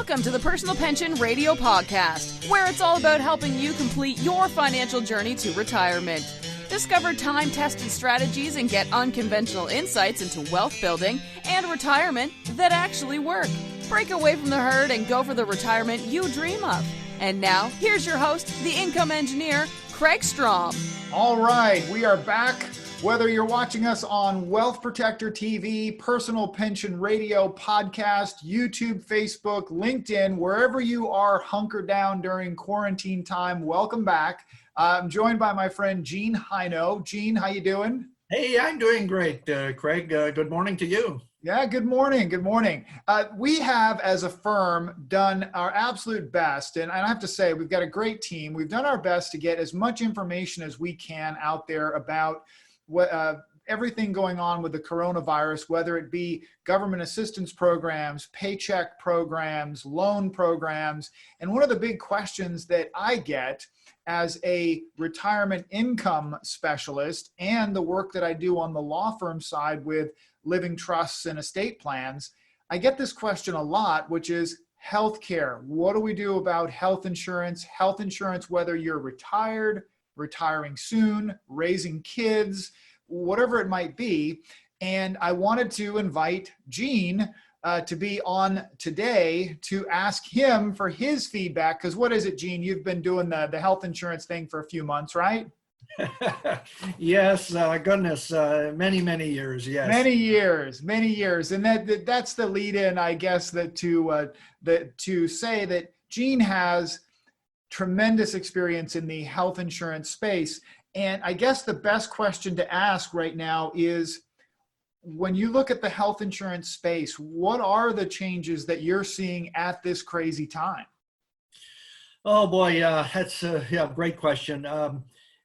Welcome to the Personal Pension Radio Podcast, where it's all about helping you complete your financial journey to retirement. Discover time-tested strategies and get unconventional insights into wealth building and retirement that actually work. Break away from the herd and go for the retirement you dream of. And now, here's your host, the income engineer, Kraig Strom. All right, we are back. Whether you're watching us on Wealth Protector TV, Personal Pension Radio Podcast, YouTube, Facebook, LinkedIn, wherever you are hunkered down during quarantine time, welcome back. I'm joined by my friend Gene Heino. Gene, how you doing? Hey, I'm doing great, Kraig. Good morning to you. Yeah, good morning. Good morning. We have, as a firm, done our absolute best. And I have to say, we've got a great team. We've done our best to get as much information as we can out there about everything going on with the coronavirus, whether it be government assistance programs, paycheck programs, loan programs. And one of the big questions that I get as a retirement income specialist and the work that I do on the law firm side with living trusts and estate plans, I get this question a lot, which is healthcare. What do we do about health insurance? Health insurance, whether you're retired, retiring soon, raising kids, whatever it might be. And I wanted to invite Gene to be on today to ask him for his feedback. Because what is it, Gene? You've been doing the health insurance thing for a few months, right? Yes, goodness, many years, yes. Many years. And that's the lead in, I guess, that to say that Gene has tremendous experience in the health insurance space. And I guess the best question to ask right now is, when you look at the health insurance space, what are the changes that you're seeing at this crazy time? Oh boy, that's a great question.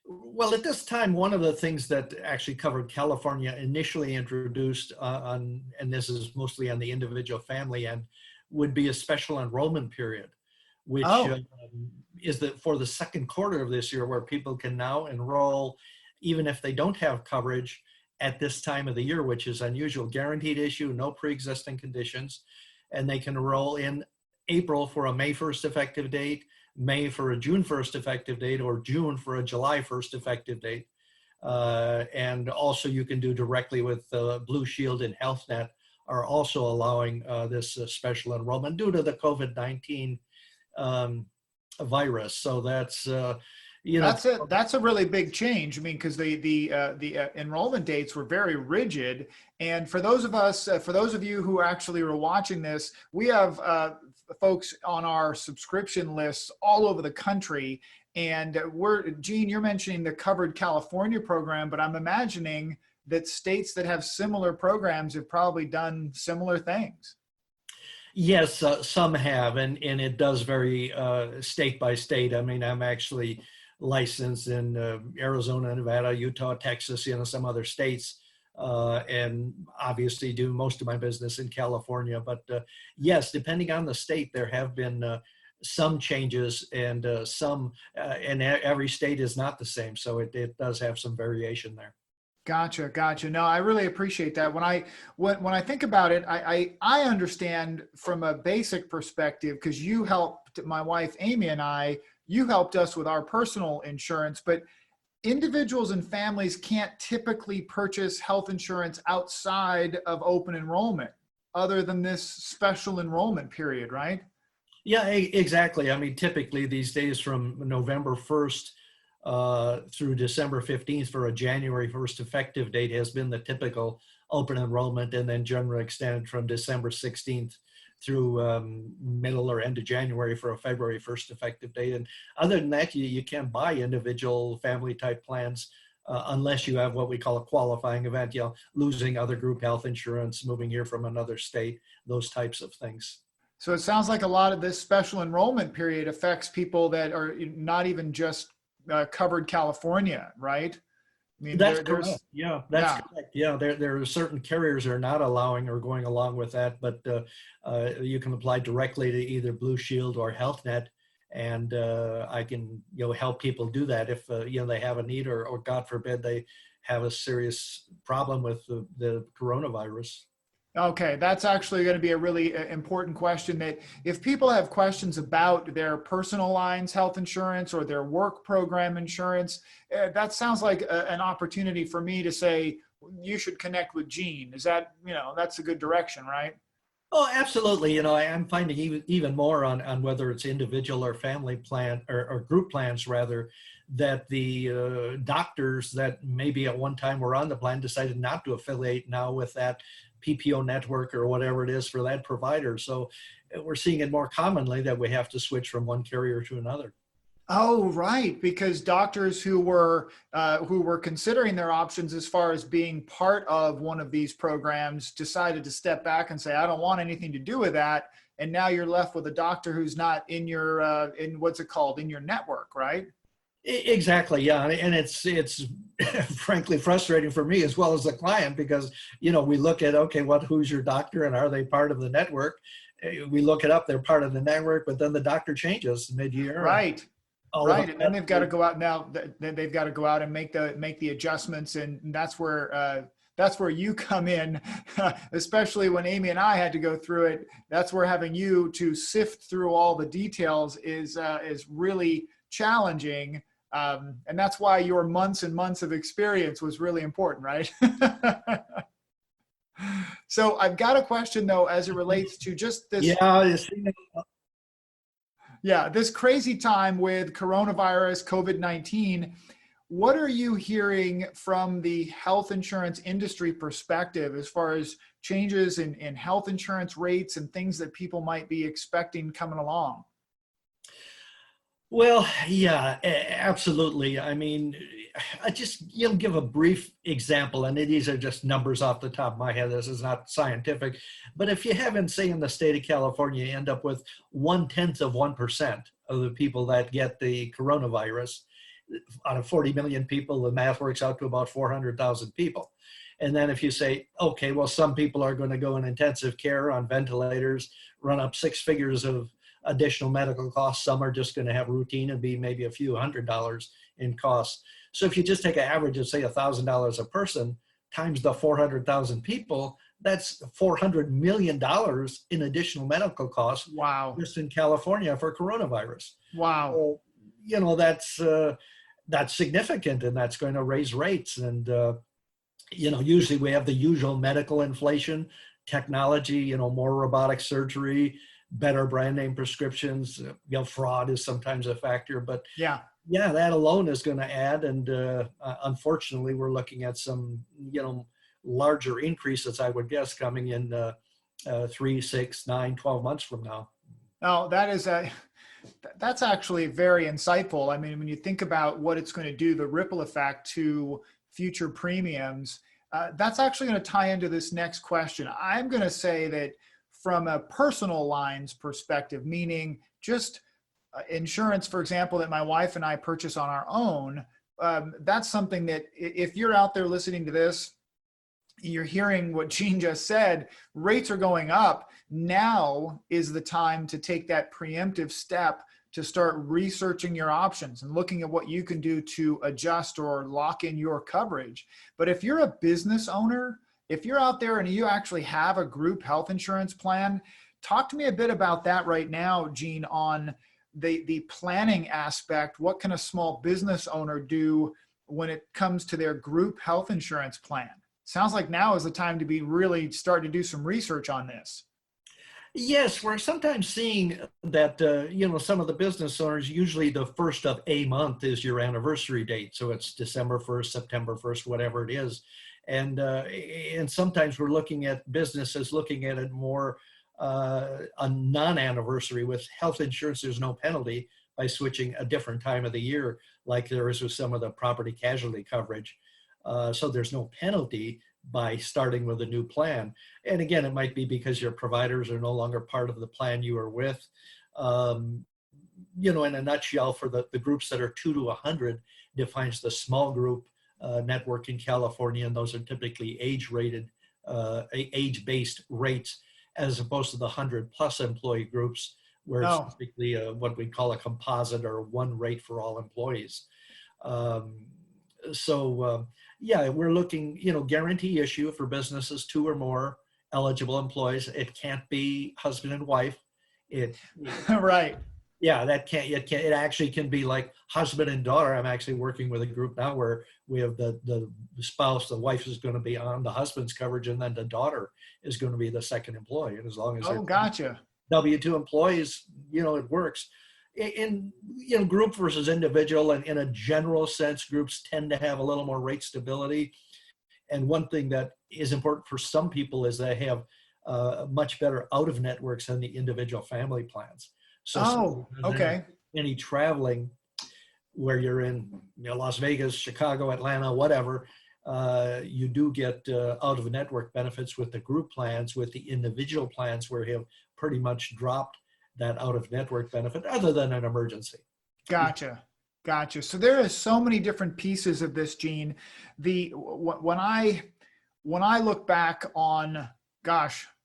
Well, at this time, one of the things that actually covered California initially introduced and this is mostly on the individual family end, would be a special enrollment period, which is for the second quarter of this year, where people can now enroll even if they don't have coverage at this time of the year, which is unusual. Guaranteed issue, no pre-existing conditions, and they can enroll in April for a May 1st effective date, May for a June 1st effective date, or June for a July 1st effective date. And also you can do directly with Blue Shield and HealthNet are also allowing this special enrollment due to the COVID-19 virus. So that's, that's a really big change. I mean, because the enrollment dates were very rigid. And for those of you who actually are watching this, we have folks on our subscription lists all over the country. And Gene, you're mentioning the Covered California program, but I'm imagining that states that have similar programs have probably done similar things. Yes, some have, and it does vary state by state. I mean, I'm actually licensed in Arizona, Nevada, Utah, Texas, some other states, and obviously do most of my business in California. But yes, depending on the state, there have been some changes, and and every state is not the same. So it does have some variation there. Gotcha. No, I really appreciate that. When I think about it, I understand from a basic perspective, because you helped my wife, Amy, and you helped us with our personal insurance, but individuals and families can't typically purchase health insurance outside of open enrollment other than this special enrollment period, right? Yeah, exactly. I mean, typically these days from November 1st through December 15th for a January 1st effective date has been the typical open enrollment, and then generally extended from December 16th through middle or end of January for a February 1st effective date. And other than that, you can't buy individual family type plans unless you have what we call a qualifying event, losing other group health insurance, moving here from another state, those types of things. So it sounds like a lot of this special enrollment period affects people that are not even just covered California, right? I mean, that's correct. Yeah, that's correct. Yeah, there are certain carriers that are not allowing or going along with that, but you can apply directly to either Blue Shield or HealthNet, and I can help people do that if they have a need, or God forbid they have a serious problem with the coronavirus. Okay, that's actually going to be a really important question, that if people have questions about their personal lines health insurance or their work program insurance, that sounds like an opportunity for me to say, you should connect with Gene. Is that, that's a good direction, right? Oh, absolutely. I'm finding even more on whether it's individual or family plan or group plans rather, that the doctors that maybe at one time were on the plan decided not to affiliate now with that PPO network or whatever it is for that provider. So we're seeing it more commonly that we have to switch from one carrier to another. Oh, right. Because doctors who were considering their options as far as being part of one of these programs decided to step back and say, I don't want anything to do with that. And now you're left with a doctor who's not in your in what's it called, in your network, right? Exactly, yeah, and it's frankly frustrating for me as well as the client, because we look at, okay, who's your doctor and are they part of the network? We look it up, they're part of the network, but then the doctor changes mid-year. Right. All of Right. a And then they've got to sudden, go out now. Then they've got to go out and make the adjustments, and that's where you come in, especially when Amy and I had to go through it. That's where having you to sift through all the details is really challenging. And that's why your months and months of experience was really important, right? So I've got a question though, as it relates to just this. yeah, you see, Yeah, this crazy time with coronavirus, COVID-19, what are you hearing from the health insurance industry perspective as far as changes in health insurance rates and things that people might be expecting coming along? well, yeah, absolutely. I mean, I just give a brief example, and these are just numbers off the top of my head. This is not scientific, but if you haven't, say, in the state of California, you end up with 0.1% of the people that get the coronavirus. Out of 40 million people, the math works out to about 400,000 people. And then if you say, okay, well, some people are going to go in intensive care on ventilators, run up six figures of additional medical costs. Some are just going to have routine and be maybe a few $100s in costs. So if you just take an average of, say, $1,000 a person times the 400,000 people, that's $400 million in additional medical costs. Wow. Just in California for coronavirus. Wow. So, that's significant, and that's going to raise rates. And, usually we have the usual medical inflation, technology, more robotic surgery, better brand name prescriptions. Fraud is sometimes a factor, but Yeah. that alone is going to add. And unfortunately, we're looking at some, larger increases, I would guess, coming in 3, 6, 9, 12 months from now. Oh, that's actually very insightful. I mean, when you think about what it's going to do, the ripple effect to future premiums, that's actually going to tie into this next question. I'm going to say that from a personal lines perspective, meaning just insurance, for example, that my wife and I purchase on our own, that's something that if you're out there listening to this, you're hearing what Gene just said, rates are going up. Now is the time to take that preemptive step to start researching your options and looking at what you can do to adjust or lock in your coverage. But if you're a business owner, if you're out there and you actually have a group health insurance plan, talk to me a bit about that right now, Gene, on the planning aspect. What can a small business owner do when it comes to their group health insurance plan? Sounds like now is the time to be really starting to do some research on this. Yes, we're sometimes seeing that, some of the business owners, usually the first of a month is your anniversary date. So it's December 1st, September 1st, whatever it is. And sometimes we're looking at businesses looking at it more a non-anniversary. With health insurance, there's no penalty by switching a different time of the year, like there is with some of the property casualty coverage. So there's no penalty by starting with a new plan. And again, it might be because your providers are no longer part of the plan you are with. In a nutshell, for the groups that are 2 to 100 defines the small group network in California, and those are typically age-based rates, as opposed to the 100+ employee groups, where it's typically what we call a composite or one rate for all employees. We're looking, guarantee issue for businesses 2 or more, eligible employees. It can't be husband and wife. Right. Yeah, it actually can be like husband and daughter. I'm actually working with a group now where we have the spouse, the wife is going to be on the husband's coverage, and then the daughter is going to be the second employee. And as long as they're gotcha. W-2 employees, it works. In group versus individual, and in a general sense, groups tend to have a little more rate stability. And one thing that is important for some people is they have much better out of networks than the individual family plans. So okay. Any traveling where you're in Las Vegas, Chicago, Atlanta, whatever, you do get out of network benefits with the group plans. With the individual plans, where you have pretty much dropped that out of network benefit other than an emergency. Gotcha. So there is so many different pieces of this, Gene. When I look back on,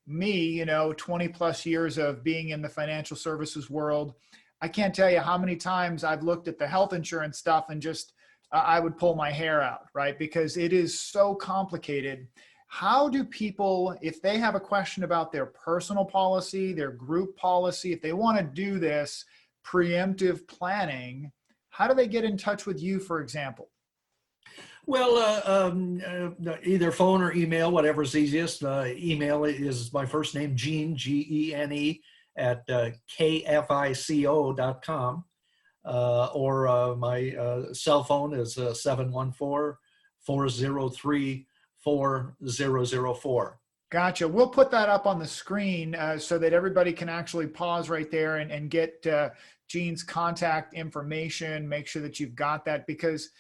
me, 20 plus years of being in the financial services world, I can't tell you how many times I've looked at the health insurance stuff and just, I would pull my hair out, right? Because it is so complicated. How do people, if they have a question about their personal policy, their group policy, if they want to do this preemptive planning, how do they get in touch with you, for example? Well, either phone or email, whatever's easiest. Email is my first name, Gene, Gene, at kfico.com. Or my cell phone is 714-403-4004. Gotcha. We'll put that up on the screen so that everybody can actually pause right there and get Gene's contact information, make sure that you've got that, because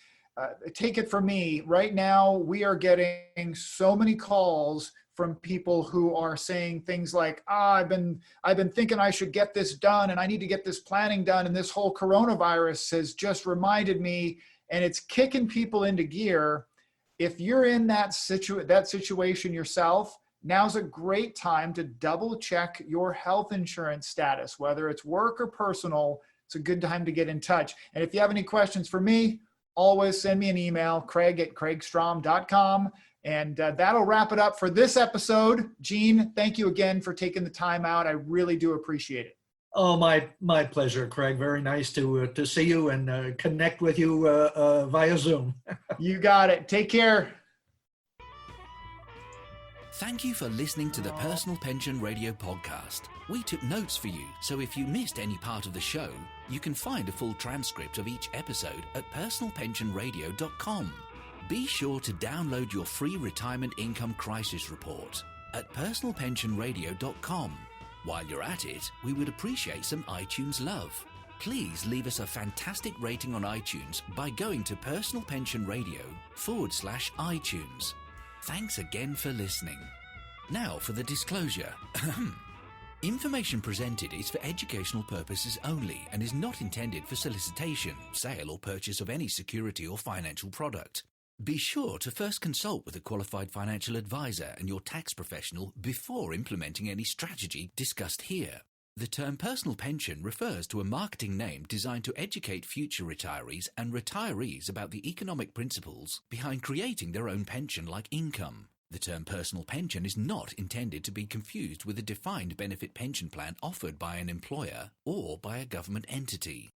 take it from me, right now we are getting so many calls from people who are saying things like, I've been thinking I should get this done and I need to get this planning done, and this whole coronavirus has just reminded me, and it's kicking people into gear. If you're in that situation yourself, now's a great time to double check your health insurance status, whether it's work or personal. It's a good time to get in touch. And if you have any questions for me, always send me an email, Kraig@kraigstrom.com. And that'll wrap it up for this episode. Gene, thank you again for taking the time out. I really do appreciate it. Oh, my pleasure, Kraig. Very nice to see you and connect with you via Zoom. You got it. Take care. Thank you for listening to the Personal Pension Radio podcast. We took notes for you, so if you missed any part of the show, you can find a full transcript of each episode at personalpensionradio.com. Be sure to download your free retirement income crisis report at personalpensionradio.com. While you're at it, we would appreciate some iTunes love. Please leave us a fantastic rating on iTunes by going to personalpensionradio.com/iTunes. Thanks again for listening. Now for the disclosure. Information presented is for educational purposes only and is not intended for solicitation, sale or purchase of any security or financial product. Be sure to first consult with a qualified financial advisor and your tax professional before implementing any strategy discussed here. The term personal pension refers to a marketing name designed to educate future retirees and retirees about the economic principles behind creating their own pension-like income. The term personal pension is not intended to be confused with a defined benefit pension plan offered by an employer or by a government entity.